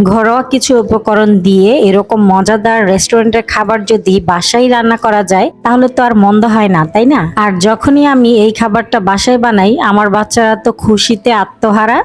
ঘরোয়া কিছু উপকরণ দিয়ে এরকম মজাদার রেস্টুরেন্টের খাবার যদি বাসায় রান্না করা যায় তাহলে তো আর মন্দ হয় না, তাই না? আর যখনই আমি এই খাবারটা বাসায় বানাই আমার বাচ্চারা তো খুশিতে আত্মহারা।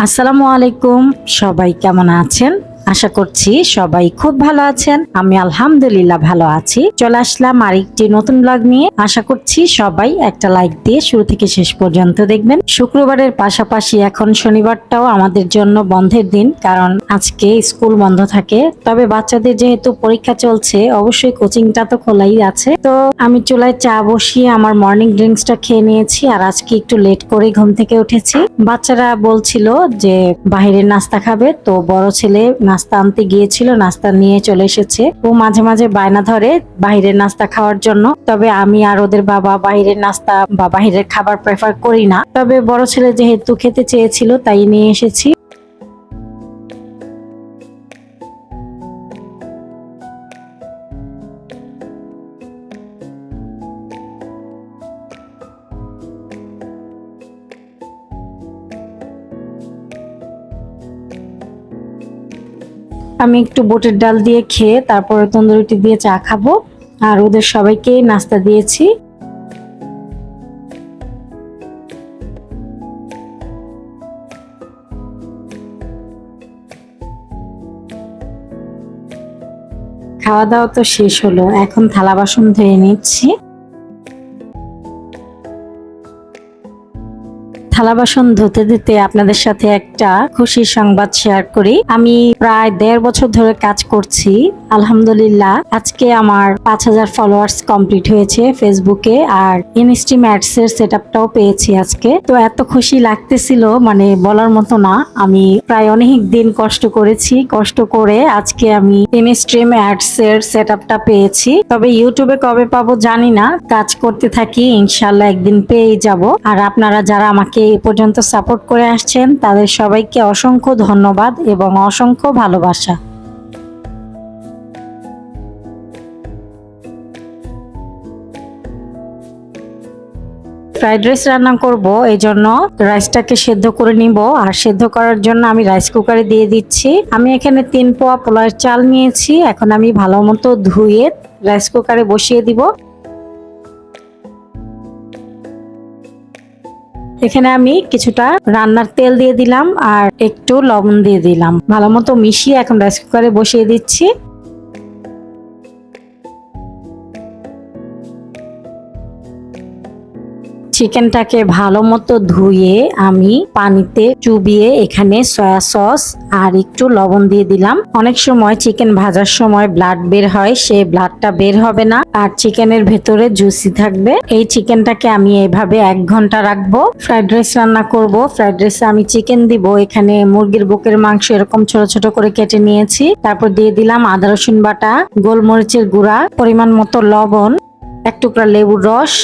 আসসালামু আলাইকুম, সবাই কেমন আছেন? আশা করছি সবাই খুব ভালো আছেন। আমি আলহামদুলিল্লাহ ভালো আছি। চলে আসলাম আরেকটি নতুন ব্লগ নিয়ে। আশা করছি সবাই একটা লাইক দিয়ে শুরু থেকে শেষ পর্যন্ত দেখবেন। শুক্রবারের পাশাপাশি এখন শনিবারটাও আমাদের জন্য বন্ধের দিন, কারণ আজকে স্কুল বন্ধ থাকে। তবে বাচ্চাদের যেহেতু পরীক্ষা চলছে অবশ্যই কোচিংটা তো খোলাই আছে। তো আমি চুলায় চা বসিয়ে আমার মর্নিং ড্রিঙ্কসটা খেয়ে নিয়েছি। আর আজকে একটু লেট করে ঘুম থেকে উঠেছি। বাচ্চারা বলছিল যে বাহিরের নাস্তা খাবে, তো বড় ছেলে নাস্তা আনতে গিয়েছিল, নাস্তা নিয়ে চলে এসেছে। ও মাঝে মাঝে বায়না ধরে বাহিরের নাস্তা খাওয়ার জন্য, তবে আমি আর ওদের বাবা বাহিরের নাস্তা বা বাহিরের খাবার প্রেফার করি না। তবে বড় ছেলে যেহেতু খেতে চেয়েছিল তাই নিয়ে এসেছি। আমি একটু বুটের ডাল দিয়ে খেয়ে তারপরে তন্দুরি রুটি দিয়ে চা খাবো। আর ওদের সবাইকে নাস্তা দিয়েছি। খাওয়া দাওয়া তো শেষ হলো, এখন থালা বাসন ধুয়ে নিচ্ছি। থালা বাসন ধুতে ধুতে আপনাদের সাথে একটা খুশির সংবাদ শেয়ার করি। আমি প্রায় 1.5 বছর ধরে কাজ করছি। আলহামদুলিল্লাহ আজকে আমার 5,000 ফলোয়ার্স কমপ্লিট হয়েছে ফেসবুকে, আর ইনস্ট্রিম অ্যাডস এর সেটআপটাও পেয়েছি আজকে। তো এত খুশি লাগতেছিল মানে বলার মতো না। আমি প্রায় অনেক দিন কষ্ট করেছি, কষ্ট করে আজকে আমি ইনস্ট্রিম অ্যাডস এর সেটআপটা পেয়েছি। তবে ইউটিউবে কবে পাবো জানি না, কাজ করতে থাকি, ইনশাল্লাহ একদিন পেয়ে যাব। আর আপনারা যারা আমাকে এই পর্যন্ত সাপোর্ট করে আসছেন তাদের সবাইকে অসংখ্য ধন্যবাদ এবং অসংখ্য ভালোবাসা। ফ্রাইড রাইস রান্না করব, এই জন্য রাইসটাকে সেদ্ধ করে নিব। আর সেদ্ধ করার জন্য আমি রাইস কুকারে দিয়ে দিচ্ছি। আমি এখানে 3 পোয়া পোলার চাল নিয়েছি। এখন আমি ভালো মতো ধুয়ে রাইস কুকারে বসিয়ে দিব। এখানে আমি কিছুটা রান্নার তেল দিয়ে দিলাম আর একটু লবণ দিয়ে দিলাম। ভালো মতো মিশিয়ে এখন রাইস কুকারে বসিয়ে দিচ্ছি। চিকেনটাকে ভালো মতো ধুয়ে আমি পানিতে চুবিয়ে এখানে সয়া সস আর একটু লবণ দিয়ে দিলাম। অনেক সময় চিকেন ভাজার সময় ব্লাড বের হয়, সেই ব্লাডটা বের হবে না আর চিকেনের ভেতরে জুসি থাকবে। এই চিকেনটাকে আমি এইভাবে 1 ঘন্টা রাখবো। ফ্রাইড রাইস রান্না করব। ফ্রাইড রাইসে আমি চিকেন দিব। এখানে মুরগির বুকের মাংস এরকম ছোট ছোট করে কেটে নিয়েছি। তারপর দিয়ে দিলাম আদা রসুন বাটা, গোলমরিচের গুঁড়া, পরিমাণ মতো লবণ, 1 টুকরা লেবুর রস,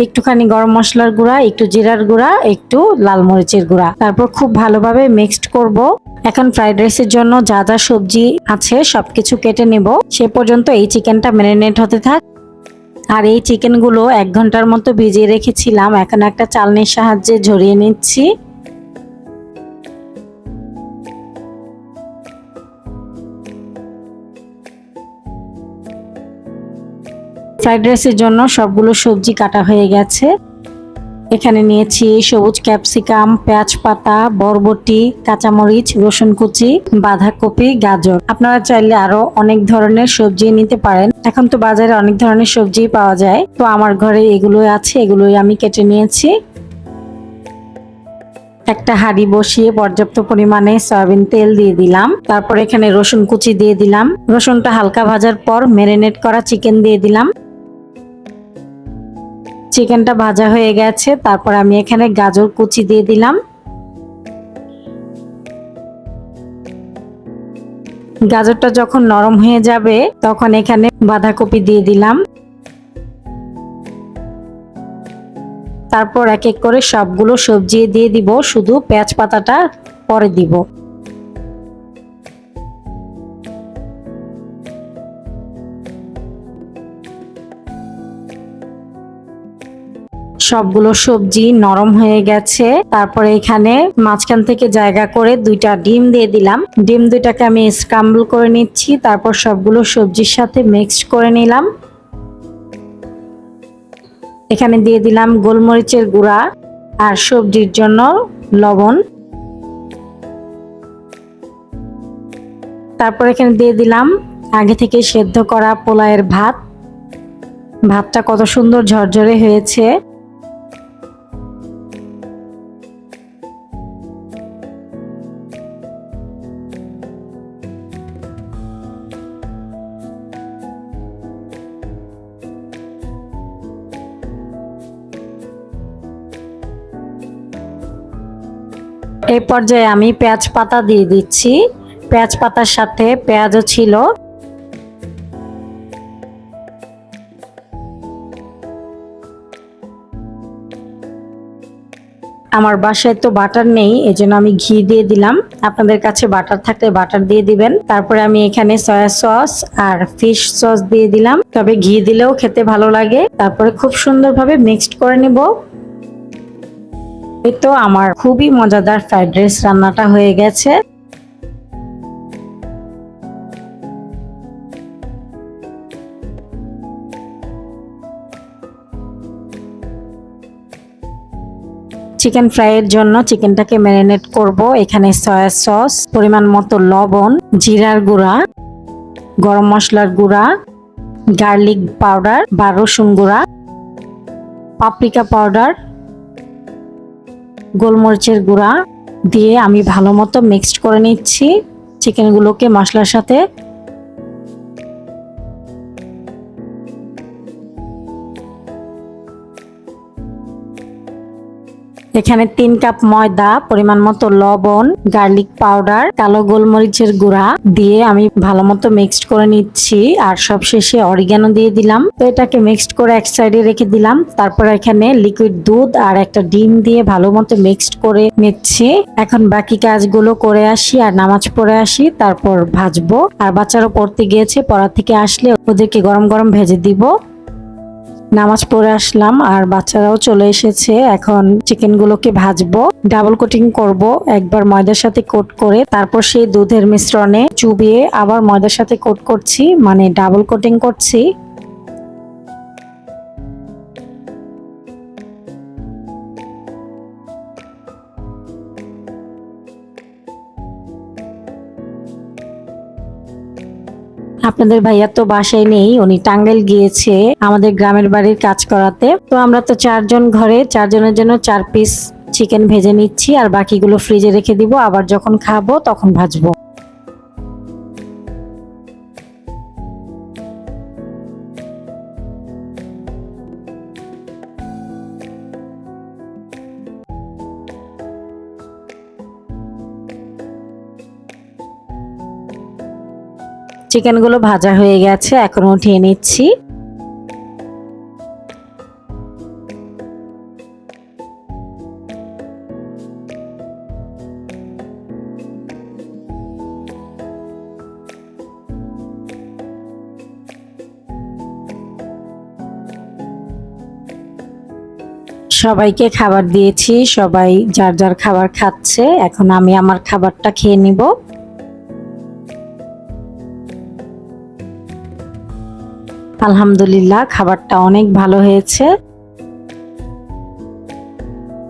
একটুখানি গরম মশলার গুঁড়া, একটু জিরার গুঁড়া, একটু লাল মরিচের গুঁড়া। তারপর খুব ভালোভাবে মিক্সড করব। এখন ফ্রাইড রাইসের জন্য যা যা সবজি আছে সবকিছু কেটে নেব। সে পর্যন্ত এই চিকেনটা ম্যারিনেট হতে থাক। আর এই চিকেনগুলো 1 ঘন্টার মতো ভিজিয়ে রেখেছিলাম, এখন একটা চালনির সাহায্যে ঝরিয়ে নিচ্ছি। ফ্রাইড রাইসের জন্য সবগুলো সবজি কাটা হয়ে গেছে। এখানে নিয়েছি সবুজ ক্যাপসিকাম, পেঁয়াজ পাতা, বরবটি, কাঁচামরিচ, রসুন কুচি, বাঁধাকপি, গাজর। আপনারা চাইলে আরো অনেক ধরনের সবজি নিতে পারেন। এখন তো বাজারে অনেক ধরনের সবজি পাওয়া যায়, তো আমার ঘরে এগুলোই আছে, এগুলোই আমি কেটে নিয়েছি। একটা হাঁড়ি বসিয়ে পর্যাপ্ত পরিমাণে সয়াবিন তেল দিয়ে দিলাম। তারপর এখানে রসুন কুচি দিয়ে দিলাম। রসুনটা হালকা ভাজার পর ম্যারিনেট করা চিকেন দিয়ে দিলাম। চিকেনটা ভাজা হয়ে গেছে, তারপর আমি এখানে গাজর কুচি দিয়ে দিলাম। গাজরটা যখন নরম হয়ে যাবে তখন এখানে বাঁধাকপি দিয়ে দিলাম। তারপর এক এক করে সবগুলো সবজি দিয়ে দিব, শুধু পেঁয়াজ পাতাটা পরে দিব। সবগুলো সবজি নরম হয়ে গেছে। তারপরে এখানে মাঝখান থেকে জায়গা করে 2টা ডিম দিয়ে দিলাম। ডিম 2টাকে আমি স্ক্রাম্বল করে নিচ্ছি। তারপর সবগুলো সবজির সাথে মিক্সড করে নিলাম। এখানে দিয়ে দিলাম গোলমরিচের গুঁড়া আর সবজির জন্য লবণ। তারপর এখানে দিয়ে দিলাম আগে থেকে সেদ্ধ করা পোলাওয়ের ভাত। ভাতটা কত সুন্দর ঝরঝরে হয়েছে। এই পর্যায়ে আমি পেঁয়াজ পাতা দিয়ে দিচ্ছি। পেঁয়াজ পাতার সাথে পেঁয়াজও ছিল। আমার বাসায় তো বাটার নেই, এজন্য আমি ঘি দিয়ে দিলাম। আপনাদের কাছে বাটার থাকলে বাটার দিয়ে দিবেন। তারপরে আমি এখানে সয়া সস আর ফিশ সস দিয়ে দিলাম, তবে ঘি দিলেও খেতে ভালো লাগে। তারপরে খুব সুন্দরভাবে মিক্সড করে নিব। এই তো আমার খুবই মজাদার ফ্রাইড রাইস রান্নাটা হয়ে গেছে। চিকেন ফ্রাইয়ের জন্য চিকেনটাকে ম্যারিনেট করব। এখানে সয়া সস, পরিমাণ মতো লবণ, জিরার গুঁড়া, গরম মশলার গুঁড়া, গার্লিক পাউডার বা রসুন গুঁড়া, পাপরিকা পাউডার, গোলমরিচের গুঁড়া দিয়ে আমি ভালো মতো মিক্সড করে নিচ্ছি চিকেনগুলোকে মশলার সাথে। এখানে 3 কাপ ময়দা, পরিমাণ মতো লবণ, গার্লিক পাউডার, কালো গোলমরিচের গুঁড়া দিয়ে আমি ভালো মতো মিক্সড করে নিচ্ছি। আর সবশেষে অরিগানো দিয়ে দিলাম। তো এটাকে মিক্সড করে এক সাইডে রেখে দিলাম। তারপর এখানে লিকুইড দুধ আর একটা ডিম দিয়ে ভালো মতো মিক্সড করে নিচ্ছি। এখন বাকি কাজগুলো করে আসি আর নামাজ পড়ে আসি, তারপর ভাজবো। আর বাচ্চারা পড়তে গিয়েছে, পড়া থেকে আসলে ওদেরকে গরম গরম ভেজে দিব। নামাজ পড়ে আসলাম আর বাচ্চারাও চলে এসেছে। এখন চিকেন গুলোকে ভাজবো, ডাবল কোটিং করব। একবার ময়দার সাথে কোট করে তারপর সেই দুধের মিশ্রণে চুবিয়ে আবার ময়দার সাথে কোট করছি, মানে ডাবল কোটিং করছি। আপনাদের ভাইয়া তো বাসায় নেই, উনি টাঙ্গাইল গিয়েছে আমাদের গ্রামের বাড়ির কাজ করাতে। তো আমরা তো 4 জন ঘরে, 4 জনের জন্য 4 পিস চিকেন ভেজে নিচ্ছি আর বাকিগুলো ফ্রিজে রেখে দিব, আবার যখন খাবো তখন ভাজবো। চিকেনগুলো ভাজা হয়ে গেছে, এখন উঠিয়ে নিচ্ছি। সবাইকে খাবার দিয়েছি, সবাই যার যার খাবার খাচ্ছে। এখন আমি আমার খাবারটা খেয়ে নিব। আলহামদুলিল্লাহ, খাবারটা অনেক ভালো হয়েছে।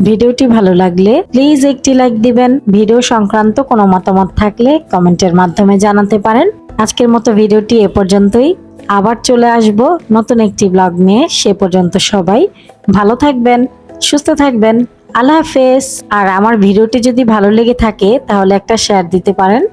ভিডিওটি ভালো লাগলে প্লিজ একটি লাইক দিবেন। ভিডিও সংক্রান্ত কোনো মতামত থাকলে কমেন্টের মাধ্যমে জানাতে পারেন। আজকের মতো ভিডিওটি এ পর্যন্তই। আবার চলে আসব নতুন একটি ব্লগ নিয়ে। সে পর্যন্ত সবাই ভালো থাকবেন, সুস্থ থাকবেন। আল্লাহ হাফেজ। আর আমার ভিডিওটি যদি ভালো লেগে থাকে তাহলে একটা শেয়ার দিতে পারেন।